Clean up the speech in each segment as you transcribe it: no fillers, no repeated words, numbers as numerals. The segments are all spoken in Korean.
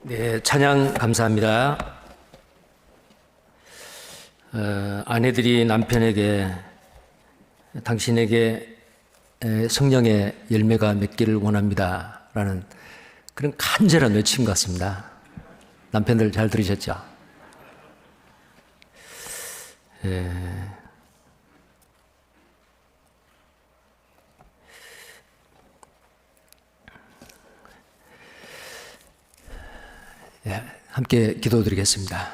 네, 찬양 감사합니다. 아내들이 남편에게 당신에게 성령의 열매가 맺기를 원합니다 라는 그런 간절한 외침 같습니다. 남편들 잘 들으셨죠? 함께 기도드리겠습니다.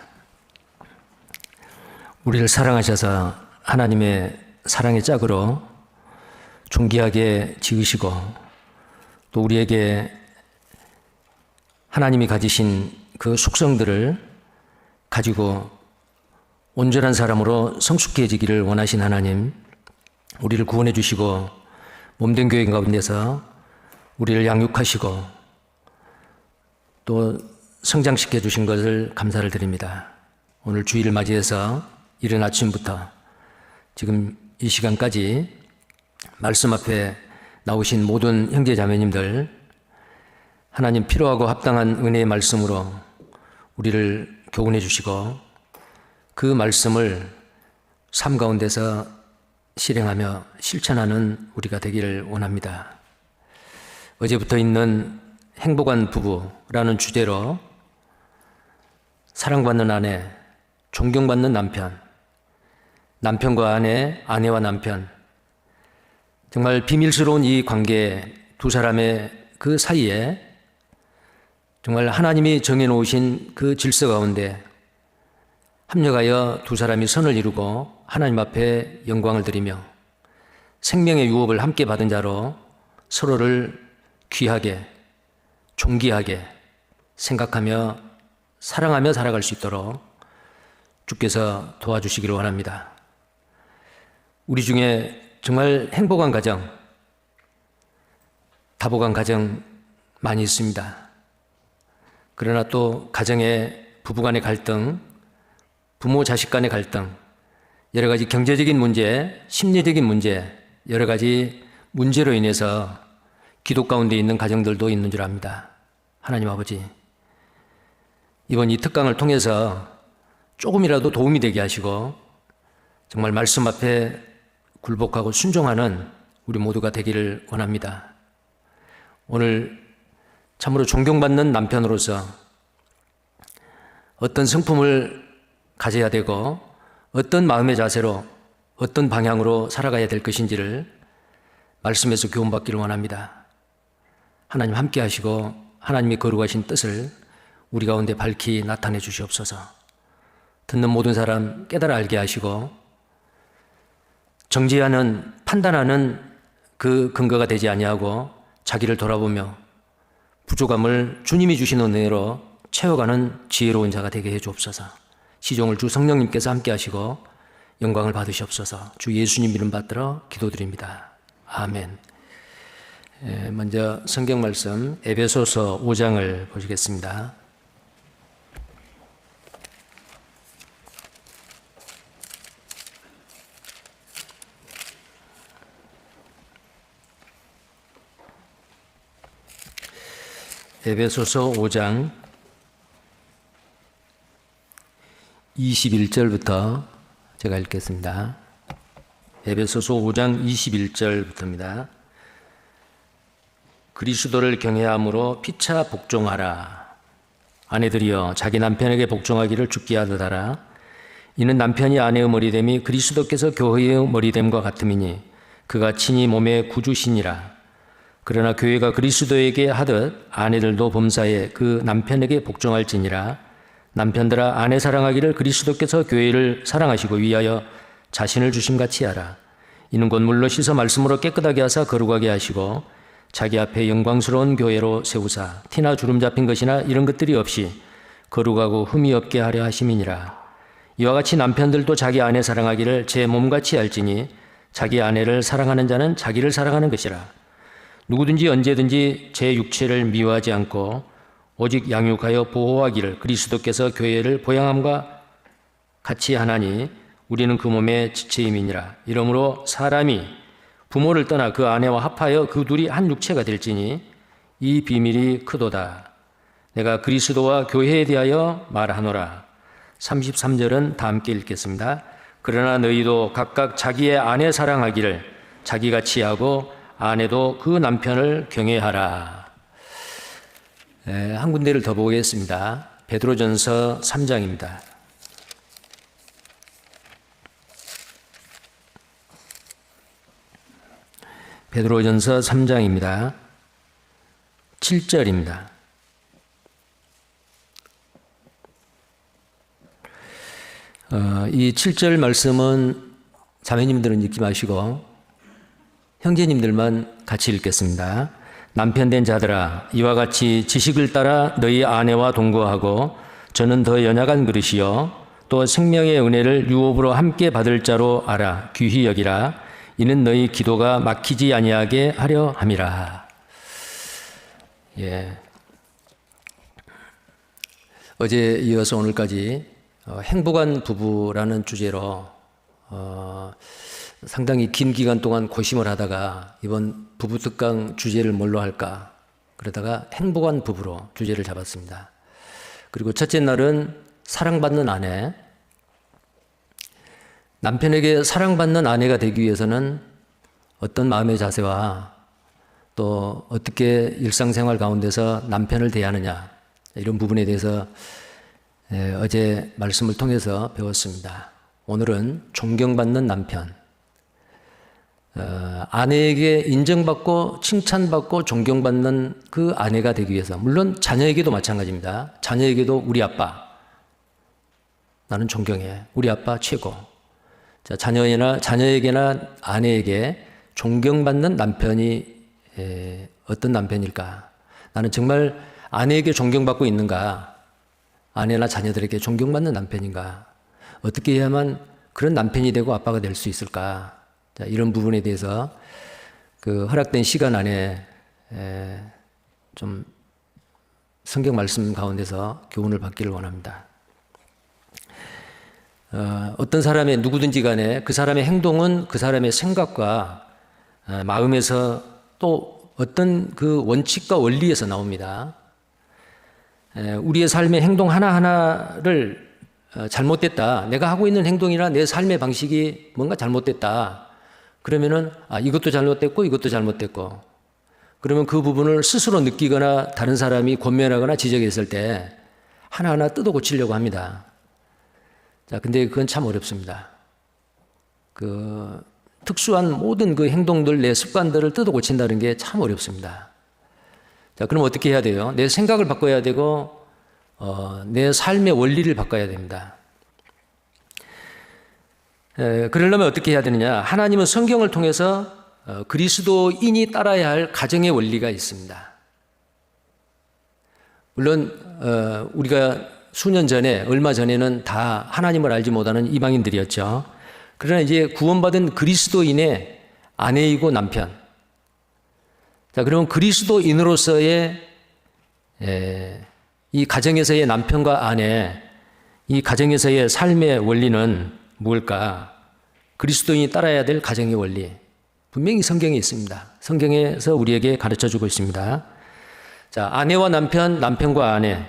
우리를 사랑하셔서 하나님의 사랑의 짝으로 존귀하게 지으시고 또 우리에게 하나님이 가지신 그 속성들을 가지고 온전한 사람으로 성숙해지기를 원하신 하나님, 우리를 구원해 주시고 몸된 교회 가운데서 우리를 양육하시고 또 성장시켜 주신 것을 감사를 드립니다. 오늘 주일을 맞이해서 이른 아침부터 지금 이 시간까지 말씀 앞에 나오신 모든 형제 자매님들, 하나님 필요하고 합당한 은혜의 말씀으로 우리를 교훈해 주시고 그 말씀을 삶 가운데서 실행하며 실천하는 우리가 되기를 원합니다. 어제부터 있는 행복한 부부라는 주제로 사랑받는 아내, 존경받는 남편, 남편과 아내, 아내와 남편, 정말 비밀스러운 이 관계, 두 사람의 그 사이에 정말 하나님이 정해놓으신 그 질서 가운데 합력하여 두 사람이 선을 이루고 하나님 앞에 영광을 드리며 생명의 유업을 함께 받은 자로 서로를 귀하게, 존귀하게 생각하며 사랑하며 살아갈 수 있도록 주께서 도와주시기를 원합니다. 우리 중에 정말 행복한 가정, 다복한 가정 많이 있습니다. 그러나 또 가정의 부부 간의 갈등, 부모 자식 간의 갈등, 여러 가지 경제적인 문제, 심리적인 문제, 여러 가지 문제로 인해서 기도 가운데 있는 가정들도 있는 줄 압니다. 하나님 아버지, 이번 이 특강을 통해서 조금이라도 도움이 되게 하시고 정말 말씀 앞에 굴복하고 순종하는 우리 모두가 되기를 원합니다. 오늘 참으로 존경받는 남편으로서 어떤 성품을 가져야 되고 어떤 마음의 자세로 어떤 방향으로 살아가야 될 것인지를 말씀에서 교훈받기를 원합니다. 하나님 함께 하시고 하나님이 거룩하신 뜻을 우리 가운데 밝히 나타내 주시옵소서. 듣는 모든 사람 깨달아 알게 하시고 정죄하는, 판단하는 그 근거가 되지 아니하고 자기를 돌아보며 부족함을 주님이 주신 은혜로 채워가는 지혜로운 자가 되게 해 주옵소서. 시종을 주 성령님께서 함께 하시고 영광을 받으시옵소서. 주 예수님 이름 받들어 기도드립니다. 아멘. 먼저 성경 말씀 에베소서 5장을 보시겠습니다. 에베소서 5장 21절부터 제가 읽겠습니다. 에베소서 5장 21절부터입니다. 그리스도를 경외함으로 피차 복종하라. 아내들이여 자기 남편에게 복종하기를 주께 하듯 하라. 이는 남편이 아내의 머리됨이 그리스도께서 교회의 머리됨과 같음이니 그가 친히 몸의 구주시니라. 그러나 교회가 그리스도에게 하듯 아내들도 범사에 그 남편에게 복종할지니라. 남편들아 아내 사랑하기를 그리스도께서 교회를 사랑하시고 위하여 자신을 주심같이 하라. 이는 곧 물로 씻어 말씀으로 깨끗하게 하사 거룩하게 하시고 자기 앞에 영광스러운 교회로 세우사 티나 주름 잡힌 것이나 이런 것들이 없이 거룩하고 흠이 없게 하려 하심이니라. 이와 같이 남편들도 자기 아내 사랑하기를 제 몸같이 할지니 자기 아내를 사랑하는 자는 자기를 사랑하는 것이라. 누구든지 언제든지 제 육체를 미워하지 않고 오직 양육하여 보호하기를 그리스도께서 교회를 보양함과 같이 하나니 우리는 그 몸의 지체임이니라. 이러므로 사람이 부모를 떠나 그 아내와 합하여 그 둘이 한 육체가 될지니 이 비밀이 크도다. 내가 그리스도와 교회에 대하여 말하노라. 33절은 다 함께 읽겠습니다. 그러나 너희도 각각 자기의 아내 사랑하기를 자기같이 하고 아내도 그 남편을 경외하라. 한 군데를 더 보겠습니다. 베드로전서 3장입니다. 베드로전서 3장입니다. 7절입니다. 이 7절 말씀은 자매님들은 읽지 마시고 형제님들만 같이 읽겠습니다. 남편된 자들아, 이와 같이 지식을 따라 너희 아내와 동거하고 저는 더 연약한 그릇이요 또 생명의 은혜를 유업으로 함께 받을 자로 알아 귀히 여기라. 이는 너희 기도가 막히지 아니하게 하려 함이라. 어제 이어서 오늘까지 행복한 부부라는 주제로 상당히 긴 기간 동안 고심을 하다가 이번 부부 특강 주제를 뭘로 할까 그러다가 행복한 부부로 주제를 잡았습니다. 그리고 첫째 날은 사랑받는 아내. 남편에게 사랑받는 아내가 되기 위해서는 어떤 마음의 자세와 또 어떻게 일상생활 가운데서 남편을 대하느냐 이런 부분에 대해서 어제 말씀을 통해서 배웠습니다. 오늘은 존경받는 남편. 아내에게 인정받고 칭찬받고 존경받는 그 아내가 되기 위해서, 물론 자녀에게도 마찬가지입니다. 자녀에게도 우리 아빠 나는 존경해. 우리 아빠 최고. 자, 자녀에게나 아내에게 존경받는 남편이 어떤 남편일까? 나는 정말 아내에게 존경받고 있는가? 아내나 자녀들에게 존경받는 남편인가? 어떻게 해야만 그런 남편이 되고 아빠가 될 수 있을까? 자, 이런 부분에 대해서 그 허락된 시간 안에 좀 성경 말씀 가운데서 교훈을 받기를 원합니다. 어떤 사람의 누구든지 간에 그 사람의 행동은 그 사람의 생각과 마음에서 또 어떤 그 원칙과 원리에서 나옵니다. 우리의 삶의 행동 하나하나를 잘못됐다. 내가 하고 있는 행동이나 내 삶의 방식이 뭔가 잘못됐다. 그러면은 이것도 잘못됐고 이것도 잘못됐고 그러면 그 부분을 스스로 느끼거나 다른 사람이 권면하거나 지적했을 때 하나하나 뜯어 고치려고 합니다. 자, 근데 그건 참 어렵습니다. 그 특수한 모든 그 행동들, 내 습관들을 뜯어 고친다는 게 참 어렵습니다. 자, 그럼 어떻게 해야 돼요? 내 생각을 바꿔야 되고 내 삶의 원리를 바꿔야 됩니다. 그러려면 어떻게 해야 되느냐? 하나님은 성경을 통해서 그리스도인이 따라야 할 가정의 원리가 있습니다. 물론 우리가 수년 전에, 얼마 전에는 다 하나님을 알지 못하는 이방인들이었죠. 그러나 이제 구원받은 그리스도인의 아내이고 남편. 자, 그러면 그리스도인으로서의 이 가정에서의 남편과 아내, 이 가정에서의 삶의 원리는 무엇일까? 그리스도인이 따라야 될 가정의 원리. 분명히 성경에 있습니다. 성경에서 우리에게 가르쳐 주고 있습니다. 자, 아내와 남편, 남편과 아내.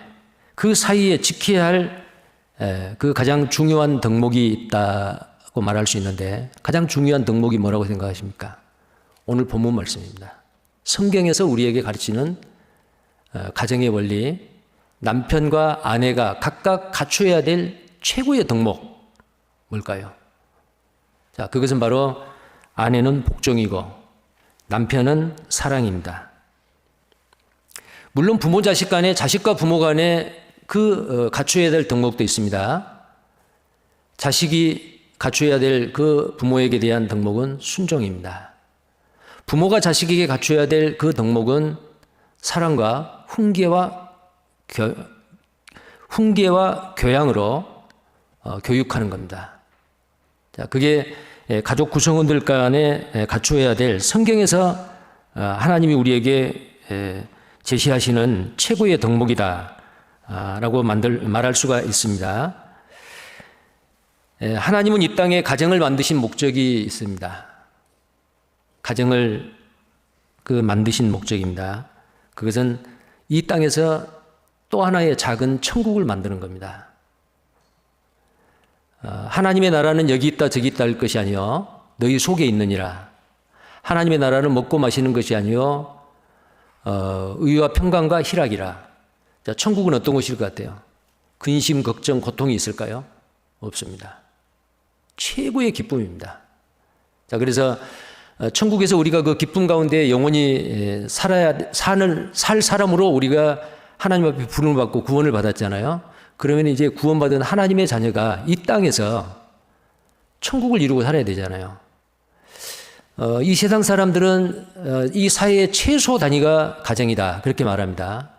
그 사이에 지켜야 할 그 가장 중요한 덕목이 있다고 말할 수 있는데 가장 중요한 덕목이 뭐라고 생각하십니까? 오늘 본문 말씀입니다. 성경에서 우리에게 가르치는 가정의 원리, 남편과 아내가 각각 갖춰야 될 최고의 덕목 뭘까요? 자, 그것은 바로 아내는 복종이고 남편은 사랑입니다. 물론 부모 자식 간에, 자식과 부모 간에 갖춰야 될 덕목도 있습니다. 자식이 갖춰야 될 그 부모에게 대한 덕목은 순종입니다. 부모가 자식에게 갖춰야 될 그 덕목은 사랑과 훈계와 교양으로 교육하는 겁니다. 자, 그게 가족 구성원들 간에 갖춰야 될 성경에서 하나님이 우리에게 제시하시는 최고의 덕목이다 라고 말할 수가 있습니다. 하나님은 이 땅에 가정을 만드신 목적이 있습니다. 가정을 만드신 목적입니다. 그것은 이 땅에서 또 하나의 작은 천국을 만드는 겁니다. 하나님의 나라는 여기 있다 저기 있다 할 것이 아니요 너희 속에 있느니라. 하나님의 나라는 먹고 마시는 것이 아니요 의와 평강과 희락이라. 자, 천국은 어떤 곳일 것 같아요? 근심, 걱정, 고통이 있을까요? 없습니다. 최고의 기쁨입니다. 자, 그래서 천국에서 우리가 그 기쁨 가운데 영원히 살 사람으로 우리가 하나님 앞에 부름을 받고 구원을 받았잖아요. 그러면 이제 구원받은 하나님의 자녀가 이 땅에서 천국을 이루고 살아야 되잖아요. 이 세상 사람들은 이 사회의 최소 단위가 가정이다 그렇게 말합니다.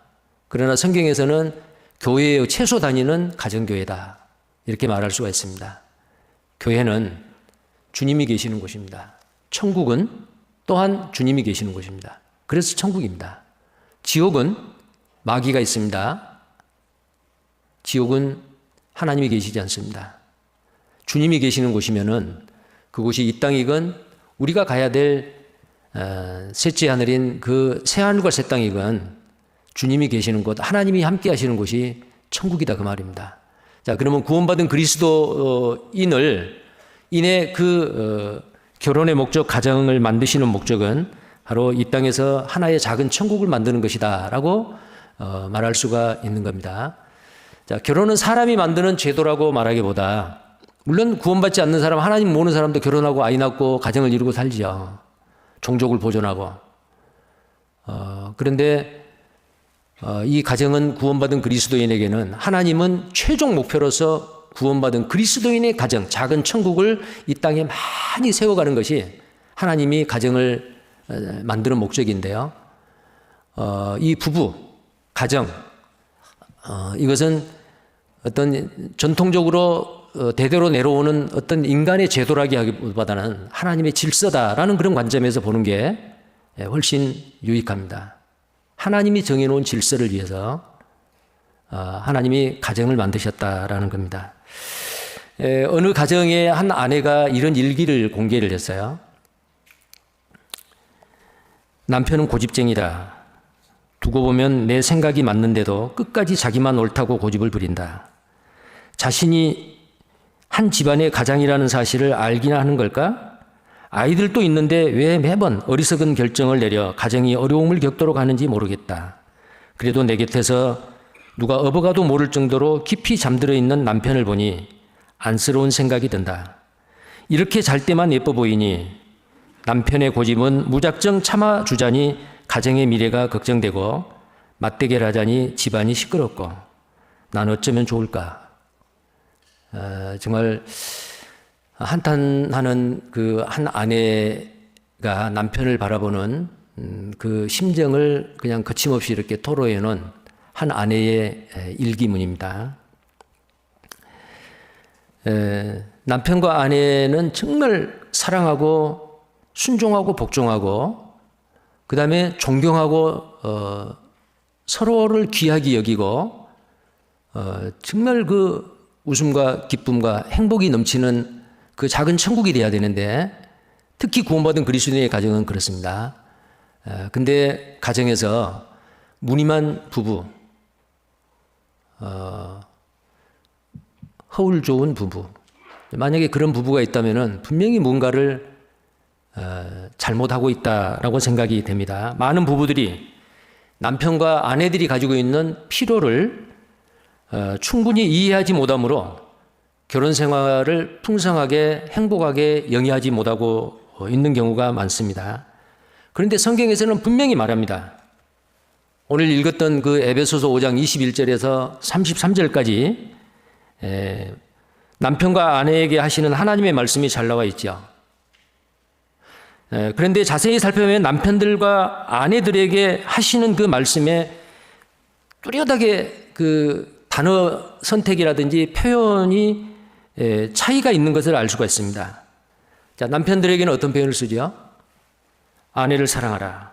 그러나 성경에서는 교회의 최소 단위는 가정교회다 이렇게 말할 수가 있습니다. 교회는 주님이 계시는 곳입니다. 천국은 또한 주님이 계시는 곳입니다. 그래서 천국입니다. 지옥은 마귀가 있습니다. 지옥은 하나님이 계시지 않습니다. 주님이 계시는 곳이면은 그곳이 이 땅이건 우리가 가야 될 셋째 하늘인 그 새하늘과 새 땅이건 주님이 계시는 곳, 하나님이 함께 하시는 곳이 천국이다 그 말입니다. 자, 그러면 구원받은 그리스도인의 결혼의 목적, 가정을 만드시는 목적은 바로 이 땅에서 하나의 작은 천국을 만드는 것이다 라고 말할 수가 있는 겁니다. 자, 결혼은 사람이 만드는 제도라고 말하기보다 물론 구원받지 않는 사람, 하나님 모르는 사람도 결혼하고 아이 낳고 가정을 이루고 살죠. 종족을 보존하고. 그런데 이 가정은 구원받은 그리스도인에게는 하나님은 최종 목표로서 구원받은 그리스도인의 가정, 작은 천국을 이 땅에 많이 세워가는 것이 하나님이 가정을 만드는 목적인데요. 이 부부, 가정, 이것은 어떤 전통적으로 대대로 내려오는 어떤 인간의 제도라기 하기보다는 하나님의 질서다라는 그런 관점에서 보는 게 훨씬 유익합니다. 하나님이 정해놓은 질서를 위해서 하나님이 가정을 만드셨다라는 겁니다. 어느 가정의 한 아내가 이런 일기를 공개를 했어요. 남편은 고집쟁이다. 두고 보면 내 생각이 맞는데도 끝까지 자기만 옳다고 고집을 부린다. 자신이 한 집안의 가장이라는 사실을 알기나 하는 걸까? 아이들도 있는데 왜 매번 어리석은 결정을 내려 가정이 어려움을 겪도록 하는지 모르겠다. 그래도 내 곁에서 누가 업어가도 모를 정도로 깊이 잠들어 있는 남편을 보니 안쓰러운 생각이 든다. 이렇게 잘 때만 예뻐 보이니 남편의 고집은 무작정 참아주자니 가정의 미래가 걱정되고 맞대결 하자니 집안이 시끄럽고 난 어쩌면 좋을까. 정말 한탄하는 그 한 아내가 남편을 바라보는 그 심정을 그냥 거침없이 이렇게 토로해 놓은 한 아내의 일기문입니다. 남편과 아내는 정말 사랑하고 순종하고 복종하고 그 다음에 존경하고 서로를 귀하게 여기고 정말 그 웃음과 기쁨과 행복이 넘치는 그 작은 천국이 돼야 되는데 특히 구원받은 그리스도인의 가정은 그렇습니다. 근데 가정에서 무늬만 부부, 허울 좋은 부부, 만약에 그런 부부가 있다면 분명히 뭔가를 잘못하고 있다라고 생각이 됩니다. 많은 부부들이 남편과 아내들이 가지고 있는 필요를 충분히 이해하지 못하므로 결혼 생활을 풍성하게 행복하게 영위하지 못하고 있는 경우가 많습니다. 그런데 성경에서는 분명히 말합니다. 오늘 읽었던 그 에베소서 5장 21절에서 33절까지 남편과 아내에게 하시는 하나님의 말씀이 잘 나와 있죠. 그런데 자세히 살펴보면 남편들과 아내들에게 하시는 그 말씀에 뚜렷하게 그 단어 선택이라든지 표현이 차이가 있는 것을 알 수가 있습니다. 자, 남편들에게는 어떤 표현을 쓰죠? 아내를 사랑하라.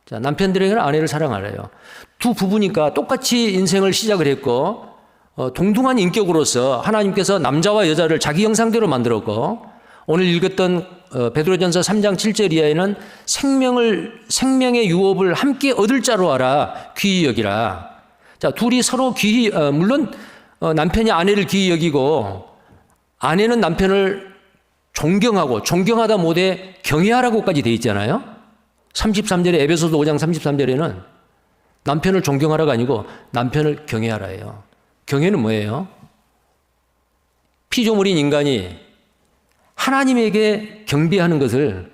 자, 남편들에게는 아내를 사랑하라요. 두 부부니까 똑같이 인생을 시작을 했고 동등한 인격으로서 하나님께서 남자와 여자를 자기 형상대로 만들었고 오늘 읽었던 베드로전서 3장 7절 이하에는 생명의 유업을 함께 얻을 자로 알아 귀히 여기라. 자, 둘이 서로 귀히, 물론 남편이 아내를 귀히 여기고 아내는 남편을 존경하고 존경하다 못해 경외하라고까지 돼 있잖아요. 33절에 에베소서 5장 33절에는 남편을 존경하라가 아니고 남편을 경외하라예요. 경외는 뭐예요? 피조물인 인간이 하나님에게 경배하는 것을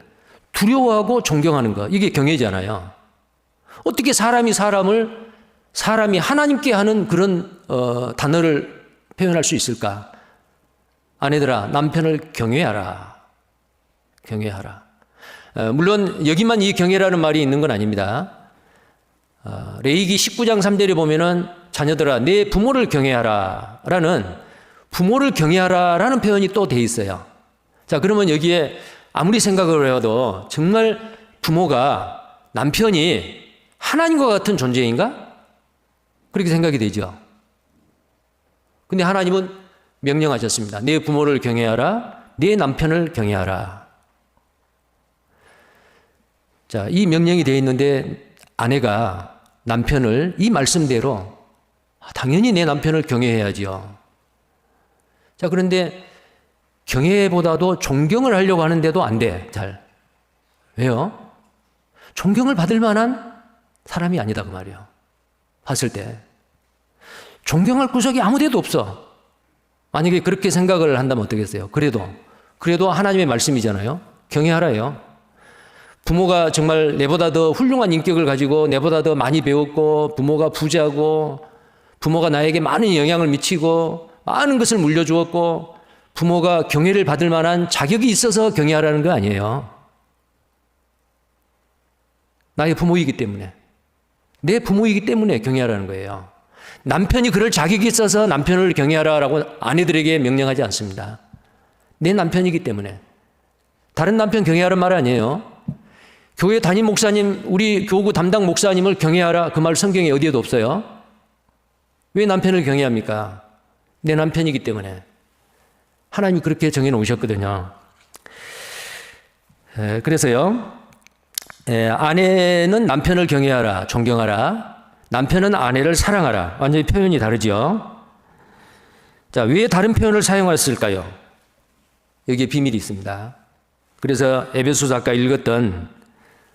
두려워하고 존경하는 것, 이게 경외잖아요. 어떻게 사람이 하나님께 하는 그런 단어를 표현할 수 있을까? 아내들아, 남편을 경외하라. 경외하라. 물론 여기만 이 경외라는 말이 있는 건 아닙니다. 레위기 19장 3절에 보면은 자녀들아, 내 부모를 경외하라 라는, 부모를 경외하라 라는 표현이 또 돼 있어요. 자, 그러면 여기에 아무리 생각을 해도 정말 부모가, 남편이 하나님과 같은 존재인가? 그렇게 생각이 되죠. 근데 하나님은 명령하셨습니다. 내 부모를 경외하라, 내 남편을 경외하라. 자, 이 명령이 되어 있는데 아내가 남편을 이 말씀대로 당연히 내 남편을 경외해야지요. 자, 그런데 경외보다도 존경을 하려고 하는데도 안 돼, 잘. 왜요? 존경을 받을 만한 사람이 아니다, 그 말이에요. 봤을 때. 존경할 구석이 아무 데도 없어. 만약에 그렇게 생각을 한다면 어떻겠어요? 그래도 하나님의 말씀이잖아요. 경외하라요. 부모가 정말 내보다 더 훌륭한 인격을 가지고 내보다 더 많이 배웠고, 부모가 부자고, 부모가 나에게 많은 영향을 미치고 많은 것을 물려주었고, 부모가 경외를 받을 만한 자격이 있어서 경외하라는 거 아니에요. 나의 부모이기 때문에, 내 부모이기 때문에 경외하라는 거예요. 남편이 그럴 자격이 있어서 남편을 경외하라고 아내들에게 명령하지 않습니다. 내 남편이기 때문에. 다른 남편 경외하라는 말 아니에요. 교회 담임 목사님, 우리 교구 담당 목사님을 경외하라, 그 말 성경에 어디에도 없어요. 왜 남편을 경외합니까? 내 남편이기 때문에. 하나님이 그렇게 정해 놓으셨거든요. 그래서요, 아내는 남편을 경외하라, 존경하라. 남편은 아내를 사랑하라. 완전히 표현이 다르죠. 자, 왜 다른 표현을 사용했을까요? 여기에 비밀이 있습니다. 그래서 에베소서 아까 읽었던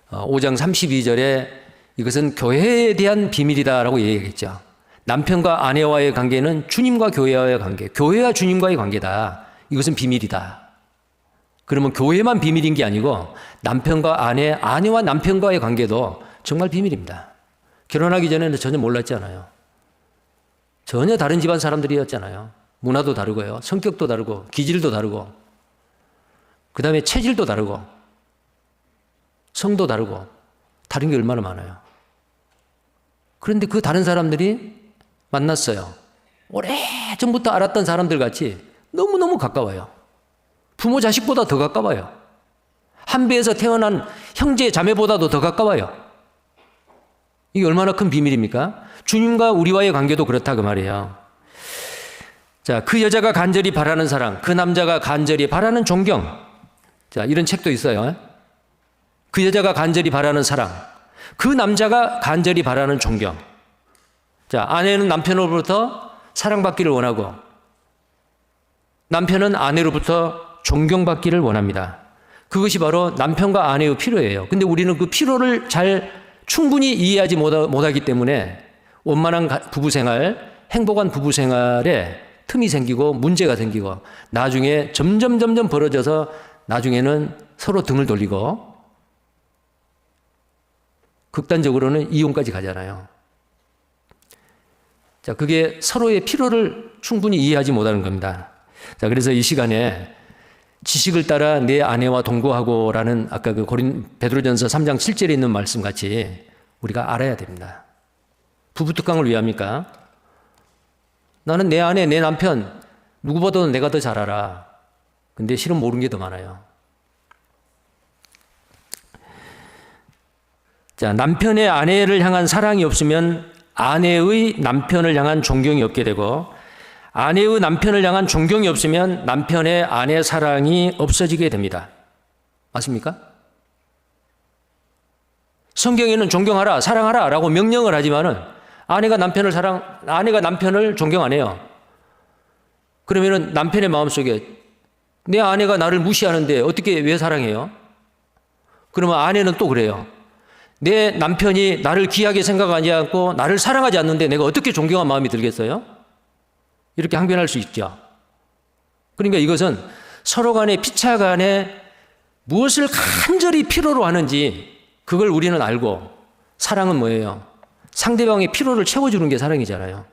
5장 32절에 이것은 교회에 대한 비밀이다라고 얘기했죠. 남편과 아내와의 관계는 주님과 교회와의 관계, 교회와 주님과의 관계다. 이것은 비밀이다. 그러면 교회만 비밀인 게 아니고 남편과 아내, 아내와 남편과의 관계도 정말 비밀입니다. 결혼하기 전에는 전혀 몰랐잖아요. 전혀 다른 집안 사람들이었잖아요. 문화도 다르고요. 성격도 다르고, 기질도 다르고, 그 다음에 체질도 다르고, 성도 다르고, 다른 게 얼마나 많아요. 그런데 그 다른 사람들이 만났어요. 오래전부터 알았던 사람들 같이 너무너무 가까워요. 부모 자식보다 더 가까워요. 한 배에서 태어난 형제 자매보다도 더 가까워요. 이게 얼마나 큰 비밀입니까? 주님과 우리와의 관계도 그렇다 그 말이에요. 자, 그 여자가 간절히 바라는 사랑, 그 남자가 간절히 바라는 존경. 자, 이런 책도 있어요. 그 여자가 간절히 바라는 사랑, 그 남자가 간절히 바라는 존경. 자, 아내는 남편으로부터 사랑받기를 원하고 남편은 아내로부터 존경받기를 원합니다. 그것이 바로 남편과 아내의 필요예요. 근데 우리는 그 필요를 충분히 이해하지 못하기 때문에 원만한 부부생활, 행복한 부부생활에 틈이 생기고 문제가 생기고 나중에 점점 벌어져서 나중에는 서로 등을 돌리고 극단적으로는 이혼까지 가잖아요. 자, 그게 서로의 필요를 충분히 이해하지 못하는 겁니다. 자, 그래서 이 시간에 지식을 따라 내 아내와 동거하고라는 아까 그 베드로전서 3장 7절에 있는 말씀 같이 우리가 알아야 됩니다. 부부 특강을 왜 합니까? 나는 내 아내, 내 남편 누구보다도 내가 더 잘 알아. 근데 실은 모르는 게 더 많아요. 자, 남편의 아내를 향한 사랑이 없으면 아내의 남편을 향한 존경이 없게 되고 아내의 남편을 향한 존경이 없으면 남편의 아내 사랑이 없어지게 됩니다. 맞습니까? 성경에는 존경하라, 사랑하라 라고 명령을 하지만은 아내가 남편을 존경 안 해요. 그러면은 남편의 마음속에 내 아내가 나를 무시하는데 어떻게 왜 사랑해요? 그러면 아내는 또 그래요. 내 남편이 나를 귀하게 생각하지 않고 나를 사랑하지 않는데 내가 어떻게 존경한 마음이 들겠어요? 이렇게 항변할 수 있죠. 그러니까 이것은 서로 간에 피차 간에 무엇을 간절히 필요로 하는지 그걸 우리는 알고, 사랑은 뭐예요? 상대방의 필요를 채워주는 게 사랑이잖아요.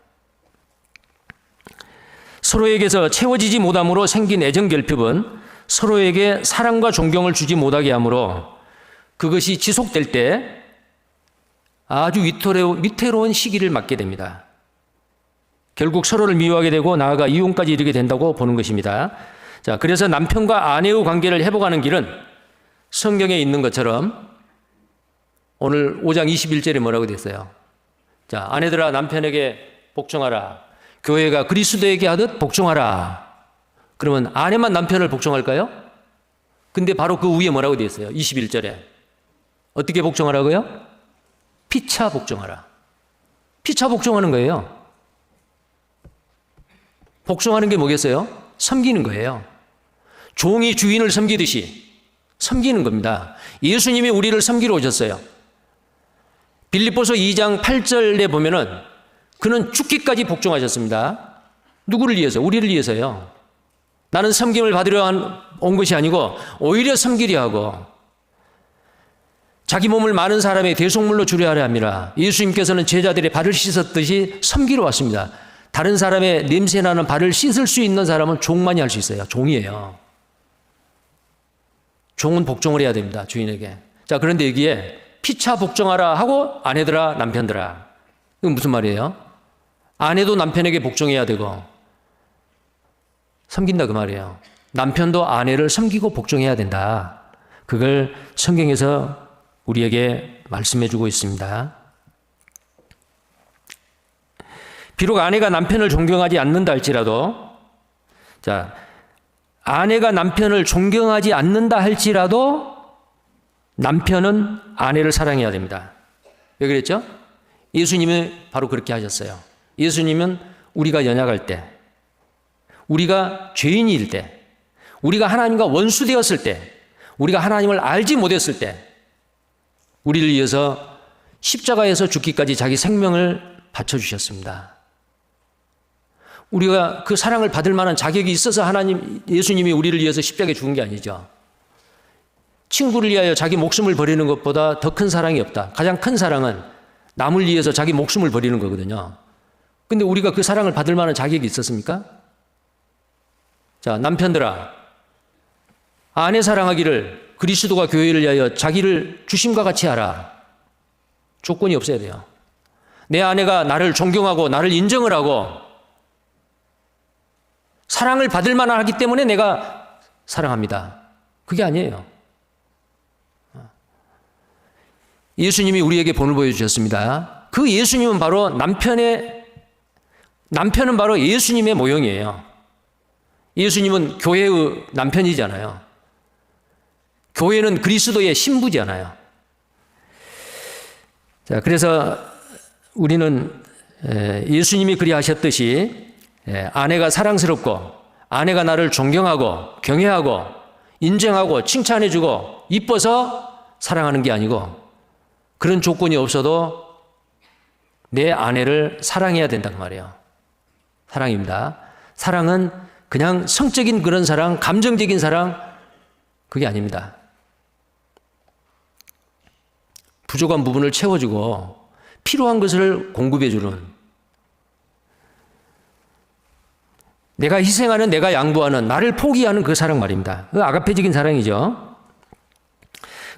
서로에게서 채워지지 못함으로 생긴 애정 결핍은 서로에게 사랑과 존경을 주지 못하게 하므로 그것이 지속될 때 아주 위태로운 시기를 맞게 됩니다. 결국 서로를 미워하게 되고 나아가 이혼까지 이르게 된다고 보는 것입니다. 자, 그래서 남편과 아내의 관계를 회복하는 길은 성경에 있는 것처럼 오늘 5장 21절에 뭐라고 됐어요? 자, 아내들아 남편에게 복종하라. 교회가 그리스도에게 하듯 복종하라. 그러면 아내만 남편을 복종할까요? 근데 바로 그 위에 뭐라고 되어 있어요? 21절에. 어떻게 복종하라고요? 피차 복종하라. 피차 복종하는 거예요. 복종하는 게 뭐겠어요? 섬기는 거예요. 종이 주인을 섬기듯이 섬기는 겁니다. 예수님이 우리를 섬기러 오셨어요. 빌립보서 2장 8절에 보면은 그는 죽기까지 복종하셨습니다. 누구를 위해서? 우리를 위해서요. 나는 섬김을 받으려 온 것이 아니고 오히려 섬기려 하고 자기 몸을 많은 사람의 대속물로 주려 하려 합니다. 예수님께서는 제자들의 발을 씻었듯이 섬기러 왔습니다. 다른 사람의 냄새나는 발을 씻을 수 있는 사람은 종만이 할 수 있어요. 종이에요. 종은 복종을 해야 됩니다. 주인에게. 자, 그런데 여기에 피차 복종하라 하고 아내들아 남편들아. 이건 무슨 말이에요? 아내도 남편에게 복종해야 되고 섬긴다 그 말이에요. 남편도 아내를 섬기고 복종해야 된다. 그걸 성경에서 우리에게 말씀해 주고 있습니다. 비록 아내가 남편을 존경하지 않는다 할지라도, 자, 아내가 남편을 존경하지 않는다 할지라도 남편은 아내를 사랑해야 됩니다. 왜 그랬죠? 예수님이 바로 그렇게 하셨어요. 예수님은 우리가 연약할 때, 우리가 죄인일 때, 우리가 하나님과 원수되었을 때, 우리가 하나님을 알지 못했을 때 우리를 위해서 십자가에서 죽기까지 자기 생명을 바쳐주셨습니다. 우리가 그 사랑을 받을 만한 자격이 있어서 예수님이 우리를 위해서 십자가에 죽은 게 아니죠. 친구를 위하여 자기 목숨을 버리는 것보다 더 큰 사랑이 없다. 가장 큰 사랑은 남을 위해서 자기 목숨을 버리는 거거든요. 근데 우리가 그 사랑을 받을 만한 자격이 있었습니까? 자, 남편들아, 아내 사랑하기를 그리스도가 교회를 위하여 자기를 주심과 같이 하라. 조건이 없어야 돼요. 내 아내가 나를 존경하고 나를 인정을 하고 사랑을 받을 만하기 때문에 내가 사랑합니다. 그게 아니에요. 예수님이 우리에게 본을 보여주셨습니다. 그 예수님은 바로 남편은 바로 예수님의 모형이에요. 예수님은 교회의 남편이잖아요. 교회는 그리스도의 신부잖아요. 자, 그래서 우리는 예수님이 그리하셨듯이 아내가 사랑스럽고 아내가 나를 존경하고 경외하고 인정하고 칭찬해주고 이뻐서 사랑하는 게 아니고 그런 조건이 없어도 내 아내를 사랑해야 된단 말이에요. 사랑입니다. 사랑은 그냥 성적인 그런 사랑, 감정적인 사랑, 그게 아닙니다. 부족한 부분을 채워주고 필요한 것을 공급해주는, 내가 희생하는, 내가 양보하는, 나를 포기하는 그 사랑 말입니다. 그 아가페적인 사랑이죠.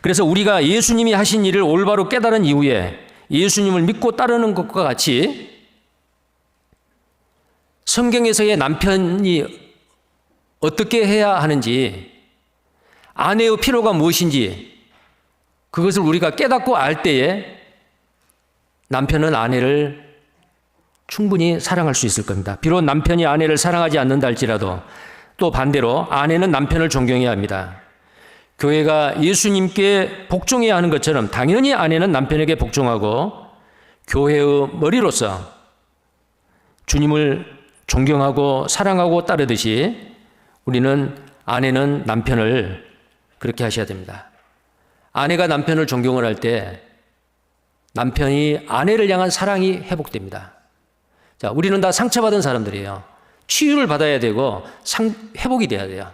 그래서 우리가 예수님이 하신 일을 올바로 깨달은 이후에 예수님을 믿고 따르는 것과 같이 성경에서의 남편이 어떻게 해야 하는지, 아내의 필요가 무엇인지 그것을 우리가 깨닫고 알 때에 남편은 아내를 충분히 사랑할 수 있을 겁니다. 비록 남편이 아내를 사랑하지 않는다 할지라도 또 반대로 아내는 남편을 존경해야 합니다. 교회가 예수님께 복종해야 하는 것처럼 당연히 아내는 남편에게 복종하고 교회의 머리로서 주님을 존경하고 사랑하고 따르듯이 우리는 아내는 남편을 그렇게 하셔야 됩니다. 아내가 남편을 존경을 할 때 남편이 아내를 향한 사랑이 회복됩니다. 자, 우리는 다 상처받은 사람들이에요. 치유를 받아야 되고 회복이 돼야 돼요.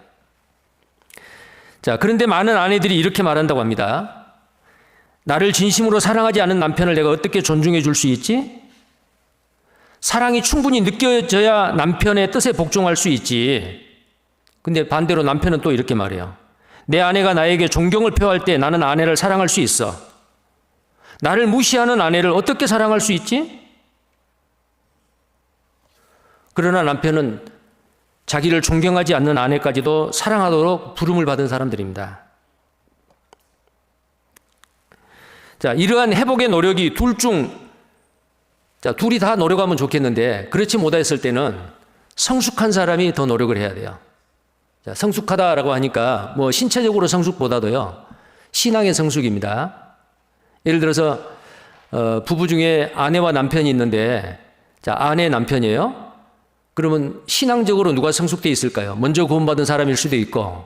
자, 그런데 많은 아내들이 이렇게 말한다고 합니다. 나를 진심으로 사랑하지 않은 남편을 내가 어떻게 존중해 줄 수 있지? 사랑이 충분히 느껴져야 남편의 뜻에 복종할 수 있지. 근데 반대로 남편은 또 이렇게 말해요. 내 아내가 나에게 존경을 표할 때 나는 아내를 사랑할 수 있어. 나를 무시하는 아내를 어떻게 사랑할 수 있지? 그러나 남편은 자기를 존경하지 않는 아내까지도 사랑하도록 부름을 받은 사람들입니다. 자, 이러한 회복의 노력이 둘이 다 노력하면 좋겠는데 그렇지 못했을 때는 성숙한 사람이 더 노력을 해야 돼요. 자, 성숙하다라고 하니까 뭐 신체적으로 성숙보다도요, 신앙의 성숙입니다. 예를 들어서 부부 중에 아내와 남편이 있는데, 자, 아내 남편이에요. 그러면 신앙적으로 누가 성숙되어 있을까요? 먼저 구원받은 사람일 수도 있고,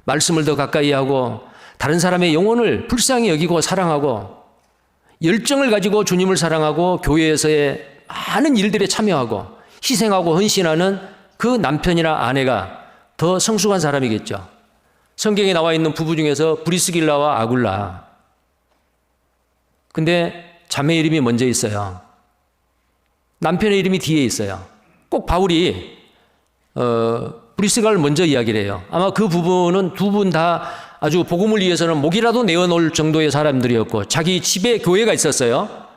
말씀을 더 가까이 하고, 다른 사람의 영혼을 불쌍히 여기고 사랑하고, 열정을 가지고 주님을 사랑하고 교회에서의 많은 일들에 참여하고 희생하고 헌신하는 그 남편이나 아내가 더 성숙한 사람이겠죠. 성경에 나와 있는 부부 중에서 브리스길라와 아굴라. 근데 자매 이름이 먼저 있어요. 남편의 이름이 뒤에 있어요. 꼭 바울이 브리스길라를 먼저 이야기를 해요. 아마 그 부부는 두 분 다 아주 복음을 위해서는 목이라도 내어놓을 정도의 사람들이었고 자기 집에 교회가 있었어요.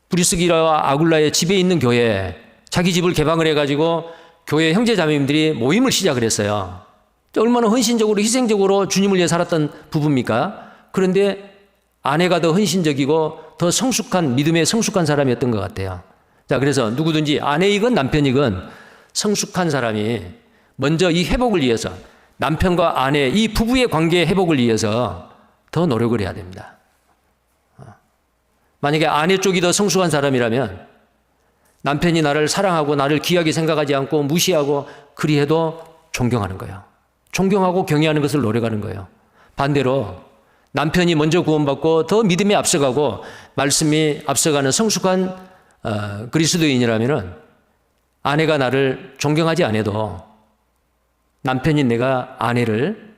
브리스길라와 아굴라의 집에 있는 교회, 자기 집을 개방을 해가지고 교회 형제자매님들이 모임을 시작을 했어요. 얼마나 헌신적으로 희생적으로 주님을 위해 살았던 부부입니까? 그런데 아내가 더 헌신적이고 더 성숙한, 믿음에 성숙한 사람이었던 것 같아요. 자, 그래서 누구든지 아내이건 남편이건 성숙한 사람이 먼저 이 회복을 위해서, 남편과 아내 이 부부의 관계 회복을 위해서 더 노력을 해야 됩니다. 만약에 아내 쪽이 더 성숙한 사람이라면 남편이 나를 사랑하고 나를 귀하게 생각하지 않고 무시하고 그리해도 존경하는 거예요. 존경하고 경외하는 것을 노력하는 거예요. 반대로 남편이 먼저 구원받고 더 믿음에 앞서가고 말씀이 앞서가는 성숙한 그리스도인이라면 아내가 나를 존경하지 않아도 남편인 내가 아내를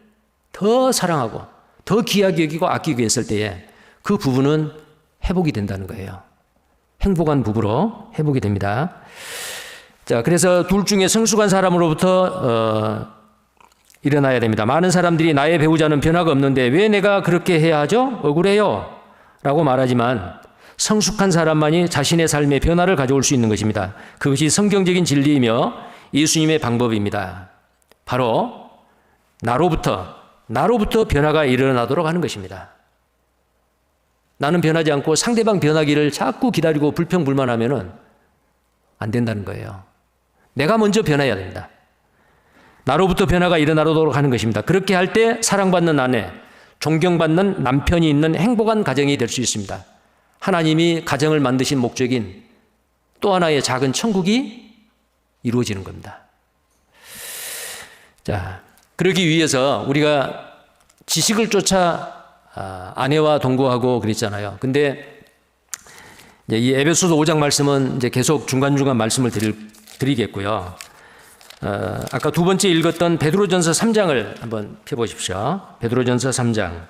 더 사랑하고 더 귀하게 여기고 아끼고 했을 때에 그 부부는 회복이 된다는 거예요. 행복한 부부로 회복이 됩니다. 자, 그래서 둘 중에 성숙한 사람으로부터 일어나야 됩니다. 많은 사람들이 나의 배우자는 변화가 없는데 왜 내가 그렇게 해야 하죠? 억울해요 라고 말하지만 성숙한 사람만이 자신의 삶에 변화를 가져올 수 있는 것입니다. 그것이 성경적인 진리이며 예수님의 방법입니다. 바로 나로부터 변화가 일어나도록 하는 것입니다. 나는 변하지 않고 상대방 변하기를 자꾸 기다리고 불평불만하면은 안 된다는 거예요. 내가 먼저 변해야 됩니다. 나로부터 변화가 일어나도록 하는 것입니다. 그렇게 할 때 사랑받는 아내, 존경받는 남편이 있는 행복한 가정이 될 수 있습니다. 하나님이 가정을 만드신 목적인 또 하나의 작은 천국이 이루어지는 겁니다. 자, 그러기 위해서 우리가 지식을 쫓아 아내와 동거하고 그랬잖아요. 근데 이제 이 에베소서 5장 말씀은 이제 계속 중간중간 말씀을 드리겠고요. 아까 두 번째 읽었던 베드로전서 3장을 한번 펴보십시오. 베드로전서 3장.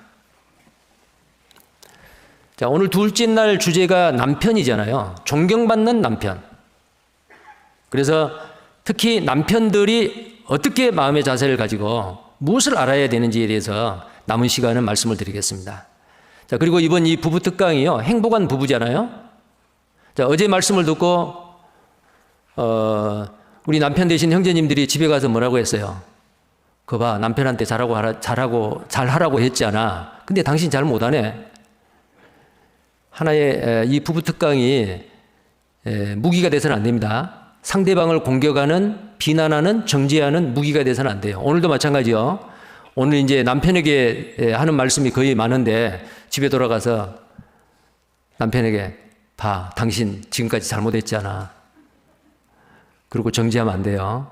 자, 오늘 둘째 날 주제가 남편이잖아요. 존경받는 남편. 그래서 특히 남편들이 어떻게 마음의 자세를 가지고 무엇을 알아야 되는지에 대해서 남은 시간은 말씀을 드리겠습니다. 자, 그리고 이번 이 부부 특강이요, 행복한 부부잖아요. 자, 어제 말씀을 듣고 우리 남편 되신 형제님들이 집에 가서 뭐라고 했어요? 그거 봐, 남편한테 잘하라고 했잖아. 근데 당신 잘 못하네. 하나의 이 부부 특강이 무기가 돼서는 안 됩니다. 상대방을 공격하는, 비난하는, 정죄하는 무기가 돼서는 안 돼요. 오늘도 마찬가지요. 오늘 이제 남편에게 하는 말씀이 거의 많은데 집에 돌아가서 남편에게 봐, 당신 지금까지 잘못했잖아. 그리고 정지하면 안 돼요.